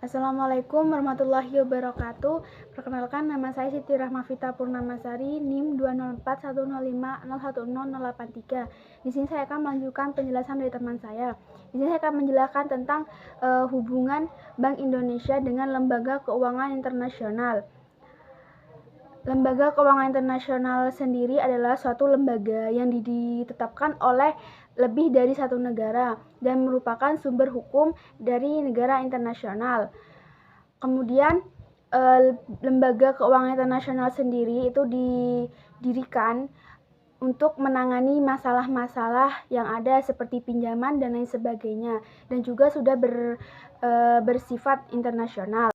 Assalamualaikum warahmatullahi wabarakatuh. Perkenalkan, nama saya Siti Rahmavita Purnamasari, NIM 20410501083. Di sini saya akan melanjutkan penjelasan dari teman saya. Di sini saya akan menjelaskan tentang hubungan Bank Indonesia dengan lembaga keuangan internasional. Lembaga keuangan internasional sendiri adalah suatu lembaga yang ditetapkan oleh lebih dari satu negara dan merupakan sumber hukum dari negara internasional. Kemudian lembaga keuangan internasional sendiri itu didirikan untuk menangani masalah-masalah yang ada seperti pinjaman dan lain sebagainya, dan juga sudah bersifat internasional.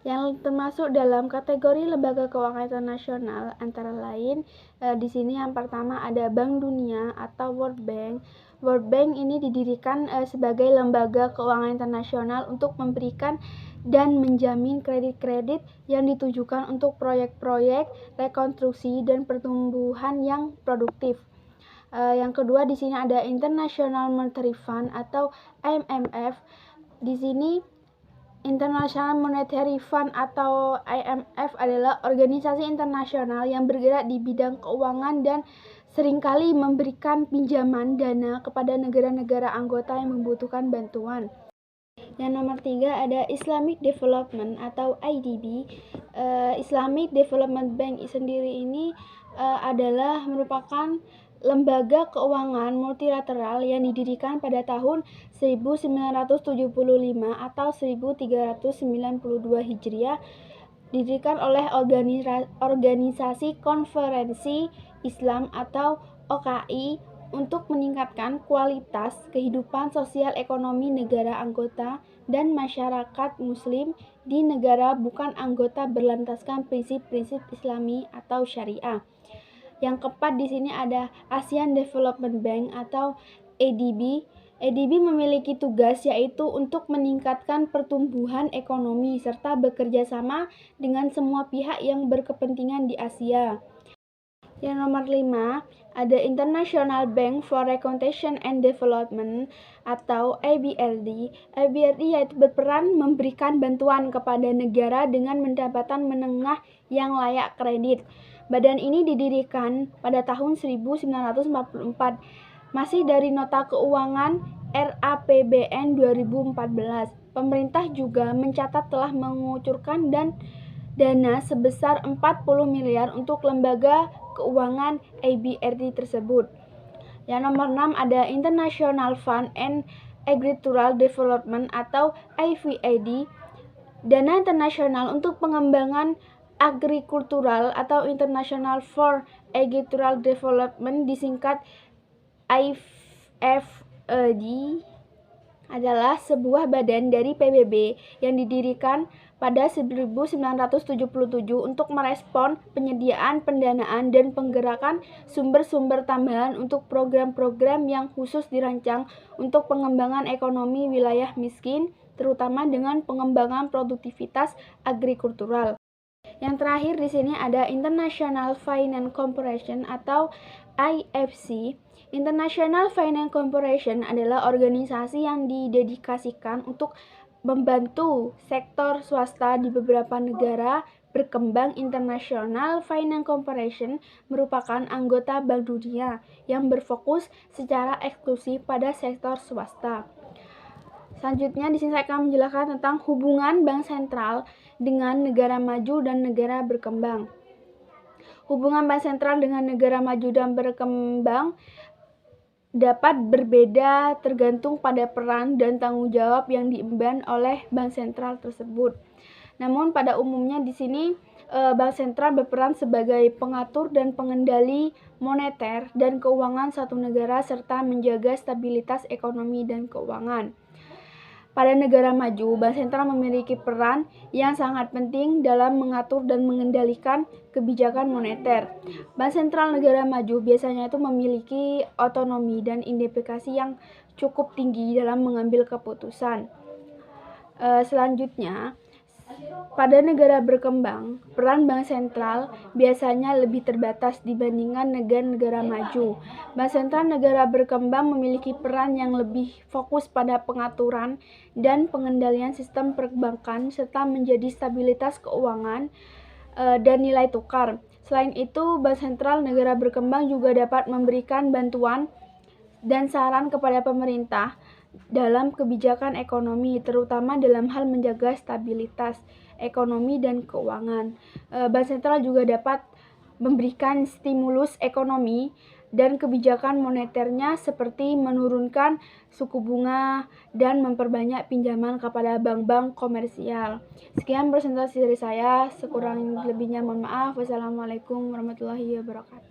Yang termasuk dalam kategori lembaga keuangan internasional antara lain di sini yang pertama ada Bank Dunia atau World Bank. World Bank ini didirikan sebagai lembaga keuangan internasional untuk memberikan dan menjamin kredit-kredit yang ditujukan untuk proyek-proyek rekonstruksi dan pertumbuhan yang produktif. Yang kedua di sini ada International Monetary Fund atau IMF. Di sini International Monetary Fund atau IMF adalah organisasi internasional yang bergerak di bidang keuangan dan seringkali memberikan pinjaman dana kepada negara-negara anggota yang membutuhkan bantuan. Yang nomor 3 ada Islamic Development atau IDB. Islamic Development Bank sendiri ini adalah merupakan lembaga keuangan multilateral yang didirikan pada tahun 1975 atau 1392 Hijriah, didirikan oleh organisasi Konferensi Islam atau OKI untuk meningkatkan kualitas kehidupan sosial ekonomi negara anggota dan masyarakat muslim di negara bukan anggota berlandaskan prinsip-prinsip Islami atau syariah. Yang keempat di sini ada Asian Development Bank atau ADB. ADB memiliki tugas yaitu untuk meningkatkan pertumbuhan ekonomi serta bekerja sama dengan semua pihak yang berkepentingan di Asia. Yang nomor 5 ada International Bank for Reconstruction and Development atau IBRD. IBRD yaitu berperan memberikan bantuan kepada negara dengan pendapatan menengah yang layak kredit. Badan ini didirikan pada tahun 1944, masih dari Nota Keuangan RAPBN 2014. Pemerintah juga mencatat telah mengucurkan dana sebesar 40 miliar untuk lembaga keuangan IBRD tersebut. Yang nomor 6 ada International Fund and Agricultural Development atau IFAD. Dana internasional untuk pengembangan agrikultural atau International for Agricultural Development disingkat IFAD adalah sebuah badan dari PBB yang didirikan pada 1977 untuk merespon penyediaan pendanaan dan penggerakan sumber-sumber tambahan untuk program-program yang khusus dirancang untuk pengembangan ekonomi wilayah miskin, terutama dengan pengembangan produktivitas agrikultural. Yang terakhir di sini ada International Finance Corporation atau IFC. International Finance Corporation adalah organisasi yang didedikasikan untuk membantu sektor swasta di beberapa negara berkembang. International Finance Corporation merupakan anggota Bank Dunia yang berfokus secara eksklusif pada sektor swasta. Selanjutnya di sini saya akan menjelaskan tentang hubungan bank sentral dengan negara maju dan negara berkembang. Hubungan bank sentral dengan negara maju dan berkembang dapat berbeda tergantung pada peran dan tanggung jawab yang diemban oleh bank sentral tersebut. Namun pada umumnya di sini bank sentral berperan sebagai pengatur dan pengendali moneter dan keuangan suatu negara serta menjaga stabilitas ekonomi dan keuangan. Pada negara maju, bank sentral memiliki peran yang sangat penting dalam mengatur dan mengendalikan kebijakan moneter. Bank sentral negara maju biasanya itu memiliki otonomi dan independensi yang cukup tinggi dalam mengambil keputusan. Selanjutnya, Pada negara berkembang, peran bank sentral biasanya lebih terbatas dibandingkan negara-negara maju. Bank sentral negara berkembang memiliki peran yang lebih fokus pada pengaturan dan pengendalian sistem perbankan serta menjadi stabilitas keuangan dan nilai tukar. Selain itu, bank sentral negara berkembang juga dapat memberikan bantuan dan saran kepada pemerintah dalam kebijakan ekonomi, terutama dalam hal menjaga stabilitas ekonomi dan keuangan. Bank sentral juga dapat memberikan stimulus ekonomi dan kebijakan moneternya seperti menurunkan suku bunga dan memperbanyak pinjaman kepada bank-bank komersial. Sekian presentasi dari saya, sekurang lebihnya mohon maaf. Wassalamualaikum warahmatullahi wabarakatuh.